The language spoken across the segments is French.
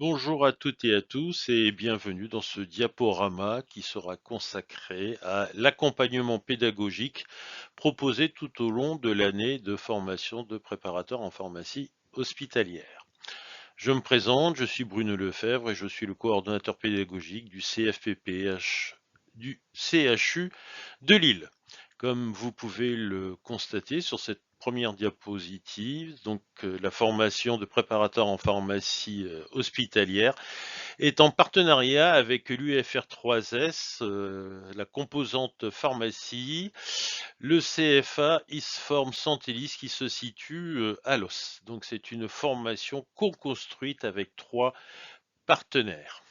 Bonjour à toutes et à tous et bienvenue dans ce diaporama qui sera consacré à l'accompagnement pédagogique proposé tout au long de l'année de formation de préparateur en pharmacie hospitalière. Je me présente, je suis Bruno Lefebvre et je suis le coordonnateur pédagogique du CFPPH du CHU de Lille. Comme vous pouvez le constater sur cette première diapositive, la formation de préparateur en pharmacie hospitalière est en partenariat avec l'UFR3S, la composante pharmacie, le CFA ISFORM Santélis qui se situe à Los. Donc c'est une formation co-construite avec 3 partenaires.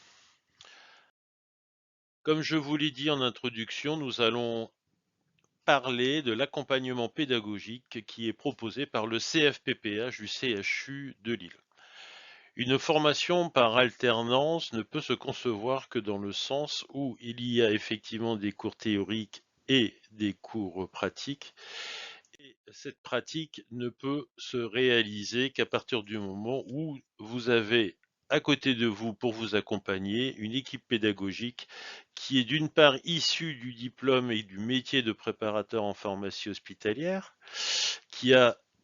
Comme je vous l'ai dit en introduction, nous allons parler de l'accompagnement pédagogique qui est proposé par le CFPPH du CHU de Lille. Une formation par alternance ne peut se concevoir que dans le sens où il y a effectivement des cours théoriques et des cours pratiques. Et cette pratique ne peut se réaliser qu'à partir du moment où vous avez à côté de vous pour vous accompagner une équipe pédagogique qui est d'une part issue du diplôme et du métier de préparateur en pharmacie hospitalière, qui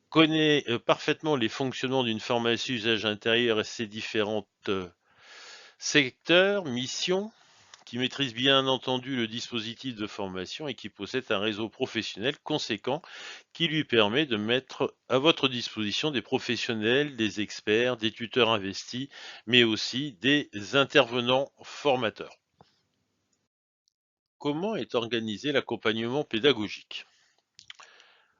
connaît parfaitement les fonctionnements d'une pharmacie usage intérieur et ses différents secteurs, missions, qui maîtrise bien entendu le dispositif de formation et qui possède un réseau professionnel conséquent qui lui permet de mettre à votre disposition des professionnels, des experts, des tuteurs investis, mais aussi des intervenants formateurs. Comment est organisé l'accompagnement pédagogique?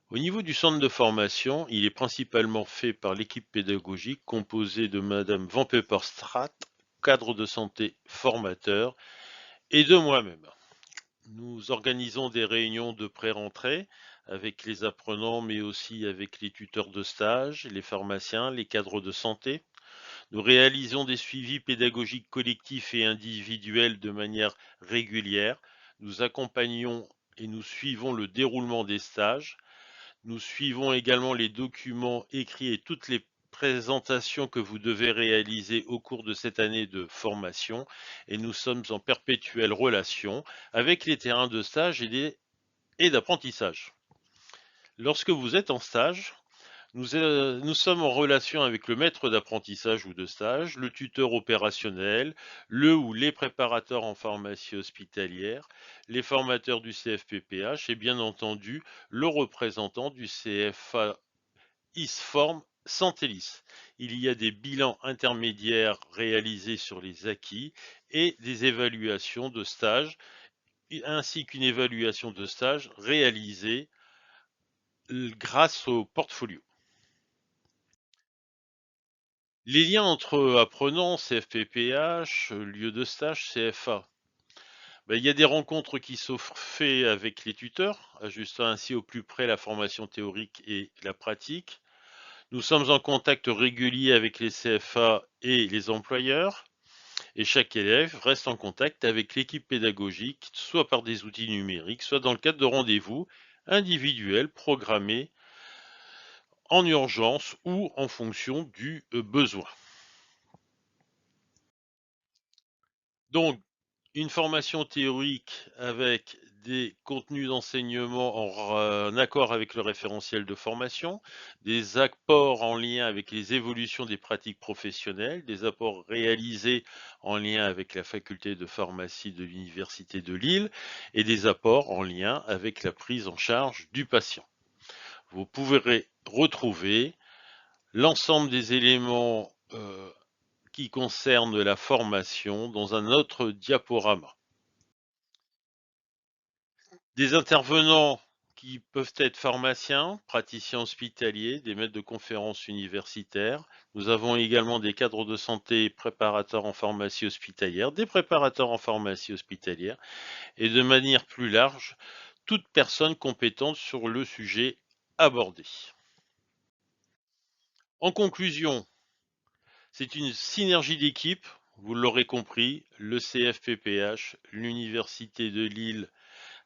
Au niveau du centre de formation, il est principalement fait par l'équipe pédagogique composée de Madame Van Pepperstraat, cadre de santé formateur, et de moi-même. Nous organisons des réunions de pré-rentrée avec les apprenants, mais aussi avec les tuteurs de stage, les pharmaciens, les cadres de santé. Nous réalisons des suivis pédagogiques collectifs et individuels de manière régulière. Nous accompagnons et nous suivons le déroulement des stages. Nous suivons également les documents écrits et toutes les présentations que vous devez réaliser au cours de cette année de formation et nous sommes en perpétuelle relation avec les terrains de stage et d'apprentissage. Lorsque vous êtes en stage, nous sommes en relation avec le maître d'apprentissage ou de stage, le tuteur opérationnel, le ou les préparateurs en pharmacie hospitalière, les formateurs du CFPPH et bien entendu le représentant du CFA ISFORM Santélis. Il y a des bilans intermédiaires réalisés sur les acquis et des évaluations de stage, ainsi qu'une évaluation de stage réalisée grâce au portfolio. Les liens entre apprenants, CFPPH, lieu de stage, CFA. Il y a des rencontres qui sont faites avec les tuteurs, ajustant ainsi au plus près la formation théorique et la pratique. Nous sommes en contact régulier avec les CFA et les employeurs, et chaque élève reste en contact avec l'équipe pédagogique, soit par des outils numériques, soit dans le cadre de rendez-vous individuels programmés en urgence ou en fonction du besoin. Donc, une formation théorique avec des contenus d'enseignement en accord avec le référentiel de formation, des apports en lien avec les évolutions des pratiques professionnelles, des apports réalisés en lien avec la faculté de pharmacie de l'Université de Lille et des apports en lien avec la prise en charge du patient. Vous pourrez retrouver l'ensemble des éléments qui concernent la formation dans un autre diaporama. Des intervenants qui peuvent être pharmaciens, praticiens hospitaliers, des maîtres de conférences universitaires. Nous avons également des cadres de santé préparateurs en pharmacie hospitalière, des préparateurs en pharmacie hospitalière et de manière plus large, toute personne compétente sur le sujet abordé. En conclusion, c'est une synergie d'équipe, vous l'aurez compris, le CFPPH, l'Université de Lille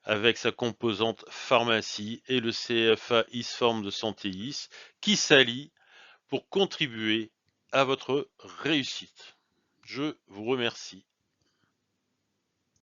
avec sa composante pharmacie et le CFA ISFORM de Santéis qui s'allient pour contribuer à votre réussite. Je vous remercie.